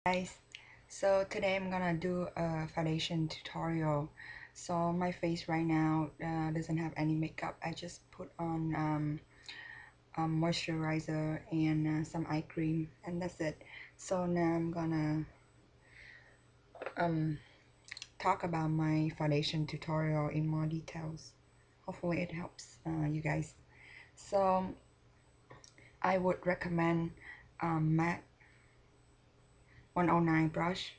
Guys, so today I'm gonna do a foundation tutorial. So my face right now doesn't have any makeup. I just put on moisturizer and some eye cream, and that's it. So now I'm gonna um, talk about my foundation tutorial in more details. Hopefully it helps you guys. So I would recommend MAC 109 brush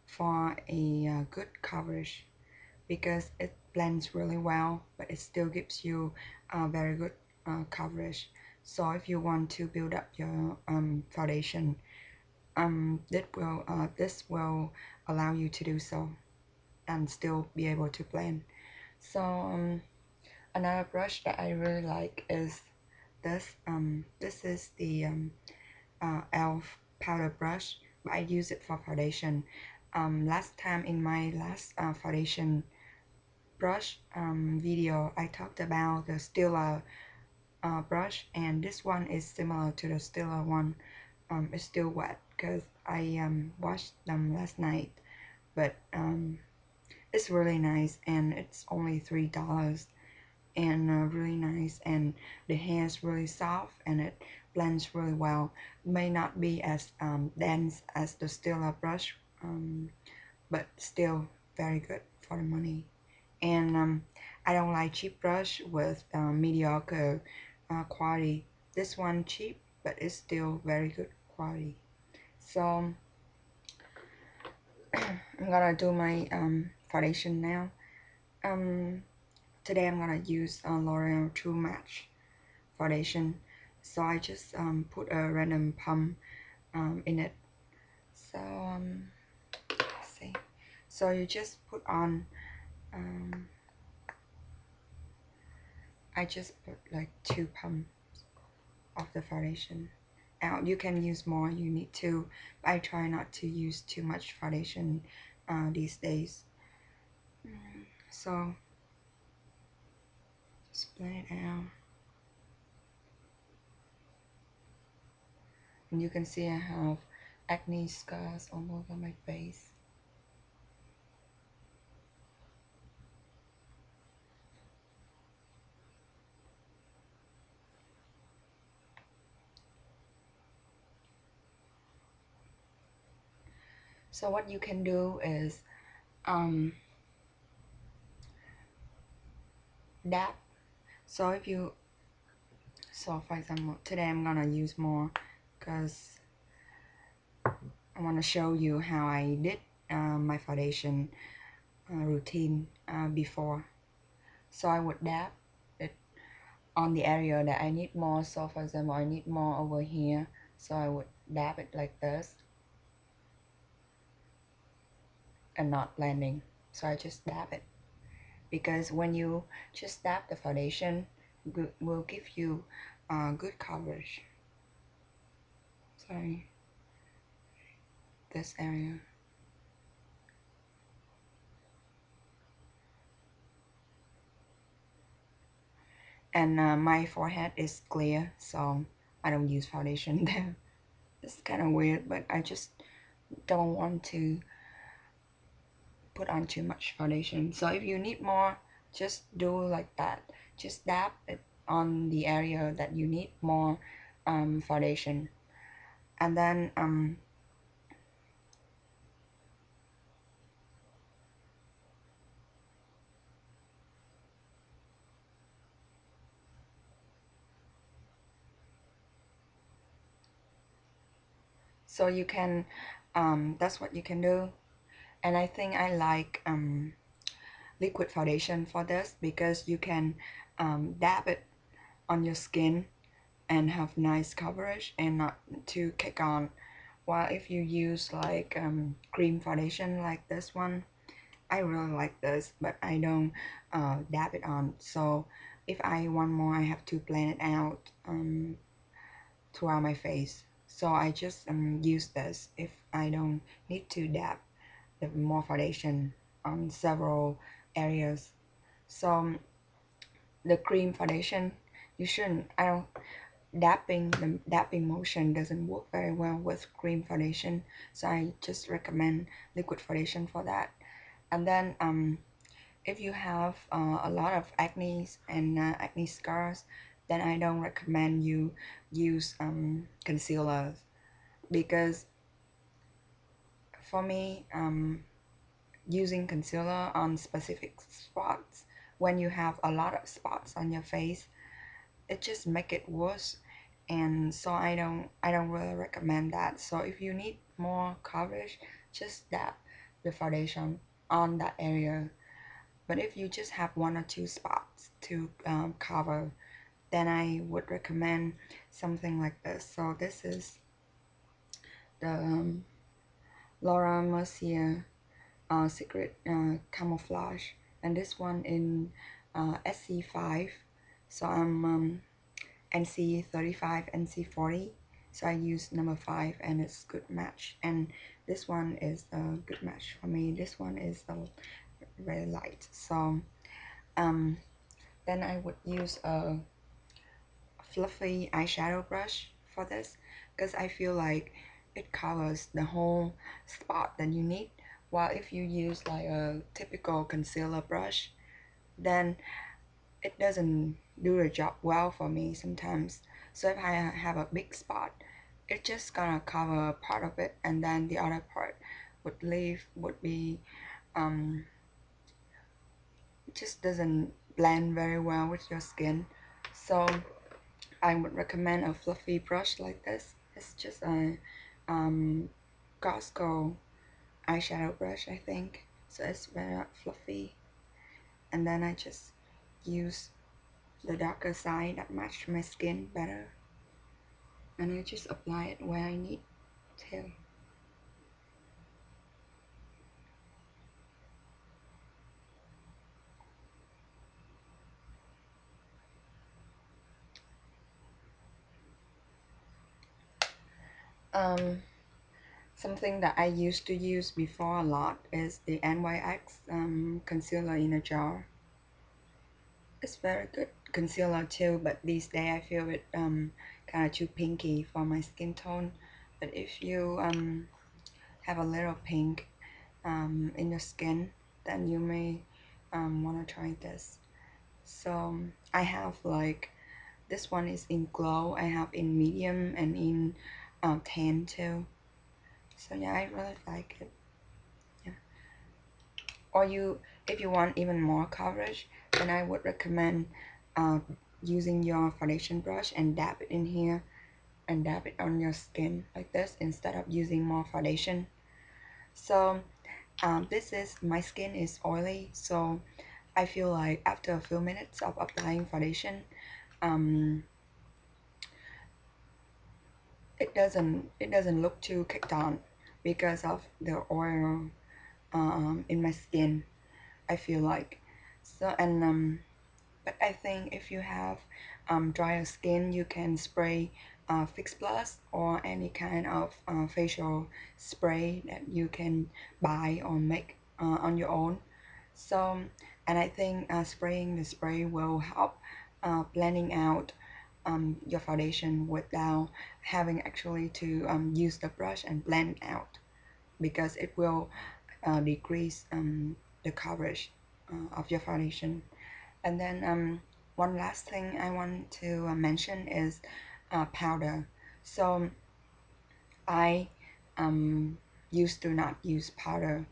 for a good coverage, because it blends really well, but it still gives you very good coverage. So if you want to build up your foundation, this will allow you to do so and still be able to blend. So another brush that I really like is this. This is the elf powder brush, but I use it for foundation. Last time in my last foundation brush video, I talked about the Stila brush, and this one is similar to the Stila one. It's still wet because I washed them last night, but it's really nice, and it's only $3, and really nice, and the hair is really soft and it blends really well. May not be as dense as the Stila brush, but still very good for the money. And I don't like cheap brush with mediocre quality. This one cheap, but it's still very good quality. So I'm gonna do my foundation now. Um, Today I'm gonna use L'Oreal True Match foundation. So I just put a random pump in it. So let's see. So you just put on. I just put like 2 pumps of the foundation out. You can use more, you need to, but I try not to use too much foundation these days. So just blend it out, and you can see I have acne scars all over my face. So what you can do is dab. So if you, so for example, today I'm gonna use more because I want to show you how I did my foundation routine before. So I would dab it on the area that I need more. So for example, I need more over here, so I would dab it like this and not blending. So I just dab it, because when you just dab the foundation, will give you good coverage. Sorry, this area. And my forehead is clear, so I don't use foundation there. It's kind of weird, but I just don't want to put on too much foundation. So if you need more, just do like that. Just dab it on the area that you need more foundation. And then so you can that's what you can do. And I think I like liquid foundation for this, because you can dab it on your skin and have nice coverage and not too kick on. While if you use like cream foundation like this one, I really like this, but I don't dab it on. So if I want more, I have to blend it out throughout my face. So I just use this if I don't need to dab the more foundation on several areas. So the cream foundation, you shouldn't, I don't, the dapping motion doesn't work very well with cream foundation, so I just recommend liquid foundation for that. And then if you have a lot of acne and acne scars, then I don't recommend you use concealer, because for me, using concealer on specific spots, when you have a lot of spots on your face, it just make it worse. And so I don't really recommend that. So if you need more coverage, just dab the foundation on that area. But if you just have one or two spots to cover, then I would recommend something like this. So this is the Laura Mercier Secret Camouflage, and this one in SC5. So I'm NC35, NC40. So I use number 5, and it's good match. And this one is a good match for me. This one is very light. So then I would use a fluffy eyeshadow brush for this, because I feel like it covers the whole spot that you need. While if you use like a typical concealer brush, then it doesn't do the job well for me sometimes. So if I have a big spot, it's just gonna cover part of it, and then the other part would be just doesn't blend very well with your skin. So I would recommend a fluffy brush like this. It's just a Costco eyeshadow brush, I think. So it's very fluffy. And then I just use the darker side that matched my skin better. And I just apply it where I need to. Um, Something that I used to use before a lot is the NYX concealer in a jar. It's very good concealer too, but these days I feel it kind of too pinky for my skin tone. But if you have a little pink in your skin, then you may want to try this. So I have like, this one is in glow, I have in medium and in tan too. So yeah, I really like it. Yeah. Or if you want even more coverage, then I would recommend uh, using your foundation brush and dab it in here and dab it on your skin like this instead of using more foundation. So this is, my skin is oily, so I feel like after a few minutes of applying foundation, um, it doesn't look too kicked on because of the oil in my skin, I feel like. So and but I think if you have drier skin, you can spray Fix Plus or any kind of facial spray that you can buy or make on your own. So, and I think spraying the spray will help blending out your foundation without having actually to use the brush and blend out, because it will decrease the coverage of your foundation. And then one last thing I want to mention is powder. So I used to not use powder,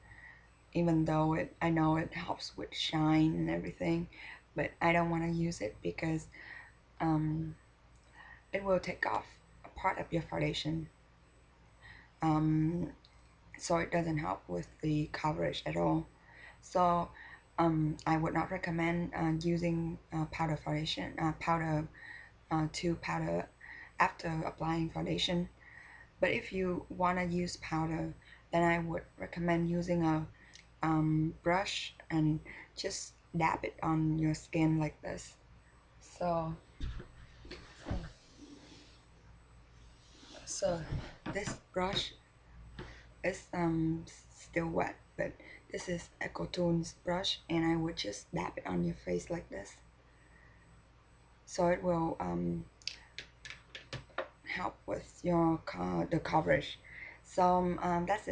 even though I know it helps with shine and everything, but I don't want to use it because um, it will take off a part of your foundation. Um, so it doesn't help with the coverage at all. So I would not recommend using powder foundation, to powder after applying foundation. But if you want to use powder, then I would recommend using a brush and just dab it on your skin like this. So, so this brush is still wet, but this is Ecotools brush, and I would just dab it on your face like this. So it will help with your the coverage. So that's